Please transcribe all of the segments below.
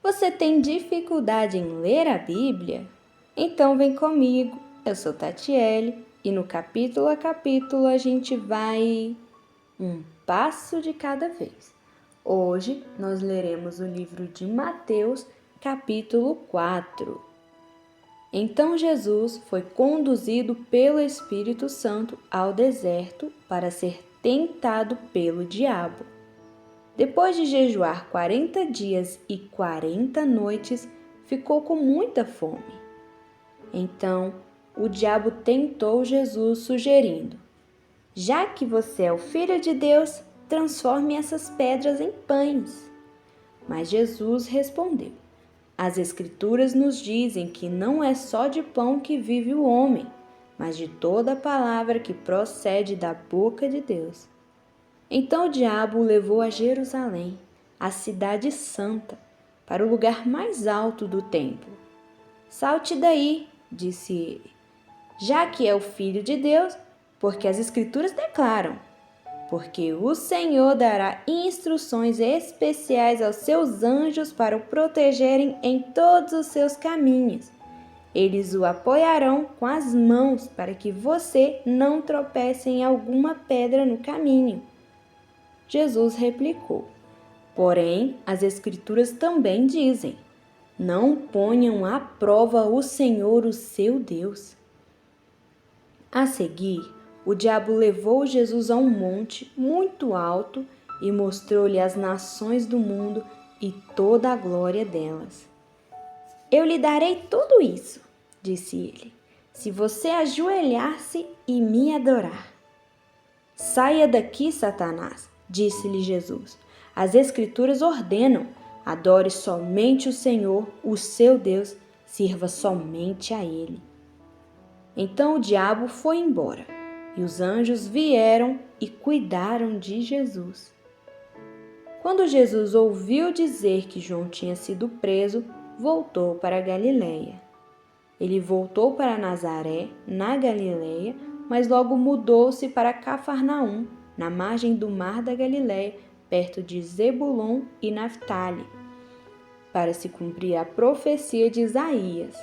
Você tem dificuldade em ler a Bíblia? Então vem comigo, eu sou Tatiele e no capítulo a capítulo a gente vai um passo de cada vez. Hoje nós leremos o livro de Mateus, capítulo 4. Então Jesus foi conduzido pelo Espírito Santo ao deserto para ser tentado pelo diabo. Depois de jejuar 40 dias e 40 noites, ficou com muita fome. Então, o diabo tentou Jesus, sugerindo: já que você é o Filho de Deus, transforme essas pedras em pães. Mas Jesus respondeu: as Escrituras nos dizem que não é só de pão que vive o homem, mas de toda a palavra que procede da boca de Deus. Então o diabo o levou a Jerusalém, a cidade santa, para o lugar mais alto do templo. Salte daí, disse ele, já que é o Filho de Deus, porque as Escrituras declaram: porque o Senhor dará instruções especiais aos seus anjos para o protegerem em todos os seus caminhos. Eles o apoiarão com as mãos para que você não tropece em alguma pedra no caminho. Jesus replicou: porém, as Escrituras também dizem: não ponham à prova o Senhor, o seu Deus. A seguir, o diabo levou Jesus a um monte muito alto e mostrou-lhe as nações do mundo e toda a glória delas. Eu lhe darei tudo isso, disse ele, se você ajoelhar-se e me adorar. Saia daqui, Satanás, disse-lhe Jesus. As Escrituras ordenam: adore somente o Senhor, o seu Deus, sirva somente a Ele. Então o diabo foi embora, e os anjos vieram e cuidaram de Jesus. Quando Jesus ouviu dizer que João tinha sido preso, voltou para a Galiléia. Ele voltou para Nazaré, na Galiléia, mas logo mudou-se para Cafarnaum, na margem do mar da Galiléia, perto de Zebulon e Naftali, para se cumprir a profecia de Isaías.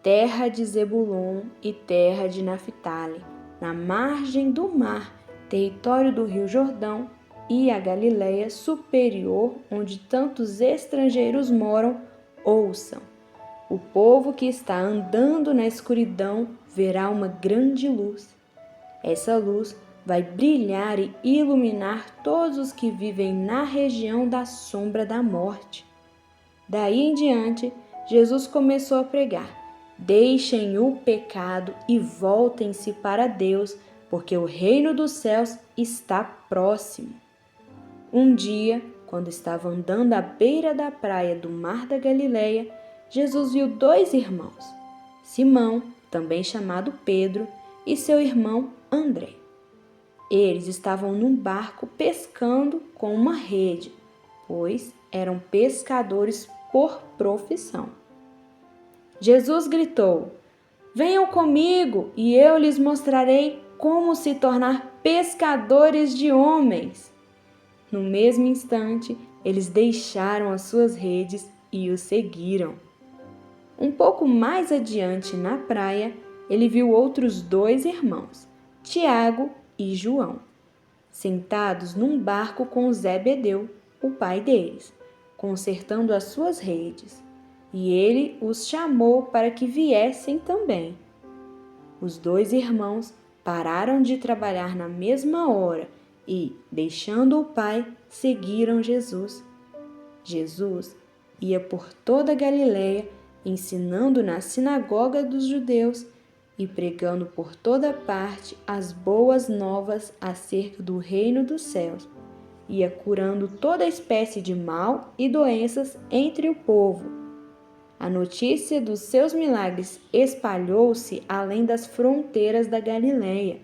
Terra de Zebulon e terra de Naftali, na margem do mar, território do rio Jordão, e a Galiléia superior, onde tantos estrangeiros moram, ouçam. O povo que está andando na escuridão verá uma grande luz. Essa luz vai brilhar e iluminar todos os que vivem na região da sombra da morte. Daí em diante, Jesus começou a pregar: deixem o pecado e voltem-se para Deus, porque o reino dos céus está próximo. Um dia, quando estava andando à beira da praia do mar da Galileia, Jesus viu dois irmãos, Simão, também chamado Pedro, e seu irmão André. Eles estavam num barco pescando com uma rede, pois eram pescadores por profissão. Jesus gritou: venham comigo e eu lhes mostrarei como se tornar pescadores de homens. No mesmo instante, eles deixaram as suas redes e o seguiram. Um pouco mais adiante, na praia, ele viu outros dois irmãos, Tiago e João, sentados num barco com Zebedeu, o pai deles, consertando as suas redes, e ele os chamou para que viessem também. Os dois irmãos pararam de trabalhar na mesma hora e, deixando o pai, seguiram Jesus. Jesus ia por toda a Galiléia, ensinando na sinagoga dos judeus e pregando por toda parte as boas novas acerca do reino dos céus. Ia curando toda espécie de mal e doenças entre o povo. A notícia dos seus milagres espalhou-se além das fronteiras da Galiléia,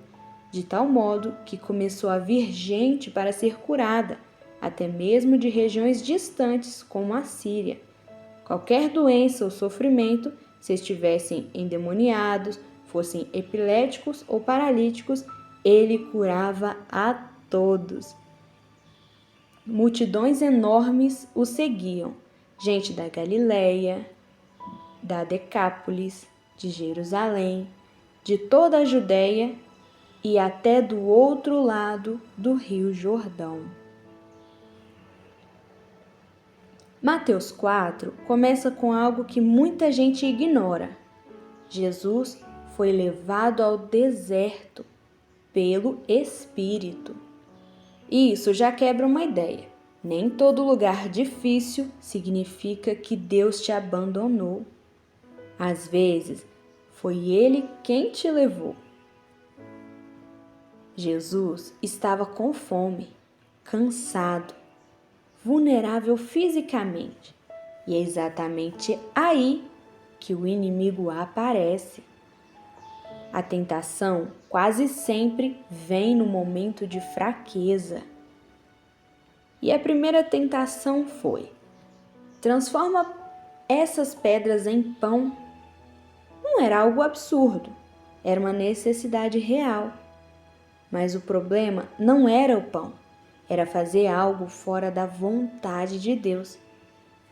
de tal modo que começou a vir gente para ser curada, até mesmo de regiões distantes como a Síria. Qualquer doença ou sofrimento, se estivessem endemoniados, fossem epiléticos ou paralíticos, ele curava a todos. Multidões enormes o seguiam, gente da Galileia, da Decápolis, de Jerusalém, de toda a Judéia e até do outro lado do Rio Jordão. Mateus 4 começa com algo que muita gente ignora. Jesus foi levado ao deserto pelo Espírito. E isso já quebra uma ideia. Nem todo lugar difícil significa que Deus te abandonou. Às vezes, foi Ele quem te levou. Jesus estava com fome, cansado, vulnerável fisicamente. E é exatamente aí que o inimigo aparece. A tentação quase sempre vem no momento de fraqueza. E a primeira tentação foi: transforma essas pedras em pão. Não era algo absurdo, era uma necessidade real. Mas o problema não era o pão, era fazer algo fora da vontade de Deus.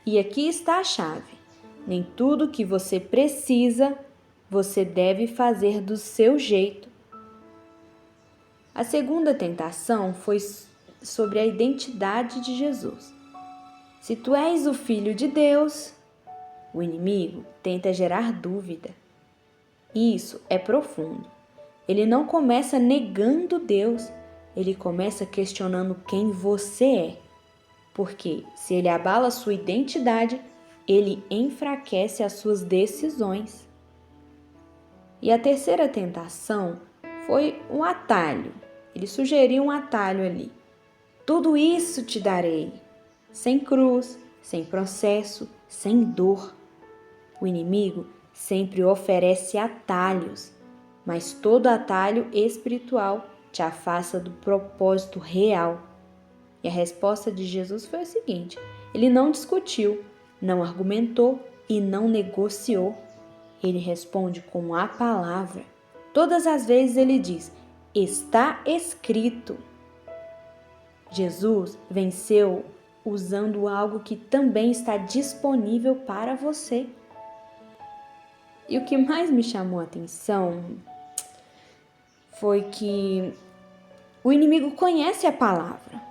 E aqui está a chave: nem tudo que você precisa, você deve fazer do seu jeito. A segunda tentação foi sobre a identidade de Jesus. Se tu és o Filho de Deus, o inimigo tenta gerar dúvida. Isso é profundo. Ele não começa negando Deus, ele começa questionando quem você é. Porque se ele abala sua identidade, ele enfraquece as suas decisões. E a terceira tentação foi um atalho. Ele sugeriu um atalho ali. Tudo isso te darei, sem cruz, sem processo, sem dor. O inimigo sempre oferece atalhos, mas todo atalho espiritual te afasta do propósito real. E a resposta de Jesus foi a seguinte: ele não discutiu, não argumentou e não negociou. Ele responde com a palavra. Todas as vezes ele diz: está escrito. Jesus venceu usando algo que também está disponível para você. E o que mais me chamou a atenção foi que o inimigo conhece a palavra,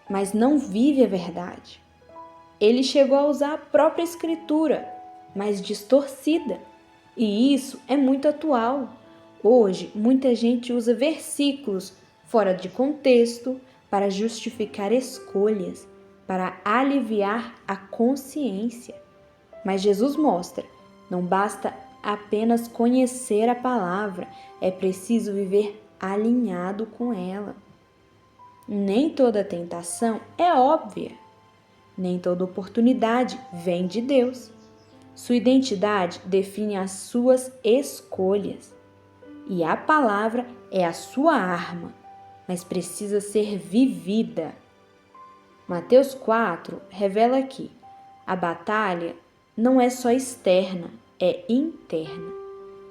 mas não vive a verdade. Ele chegou a usar a própria escritura, mas distorcida. E isso é muito atual. Hoje, muita gente usa versículos fora de contexto para justificar escolhas, para aliviar a consciência. Mas Jesus mostra: não basta apenas conhecer a palavra, é preciso viver alinhado com ela. Nem toda tentação é óbvia, nem toda oportunidade vem de Deus. Sua identidade define as suas escolhas. E a palavra é a sua arma, mas precisa ser vivida. Mateus 4 revela que a batalha não é só externa, é interna.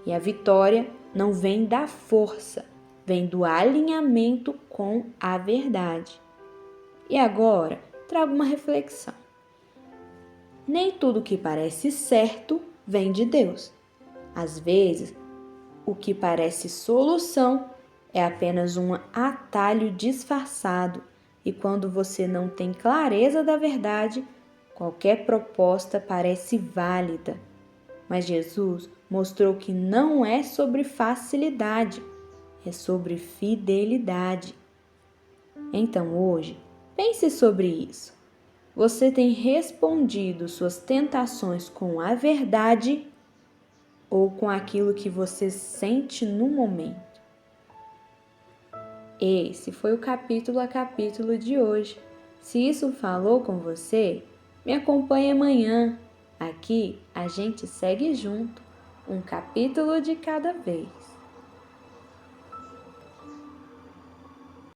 E a vitória não vem da força, vem do alinhamento com a verdade. E agora, trago uma reflexão. Nem tudo que parece certo vem de Deus. Às vezes, o que parece solução é apenas um atalho disfarçado, e quando você não tem clareza da verdade, qualquer proposta parece válida. Mas Jesus mostrou que não é sobre facilidade, é sobre fidelidade. Então hoje, pense sobre isso. Você tem respondido suas tentações com a verdade ou com aquilo que você sente no momento? Esse foi o capítulo a capítulo de hoje. Se isso falou com você, me acompanhe amanhã. Aqui a gente segue junto, um capítulo de cada vez.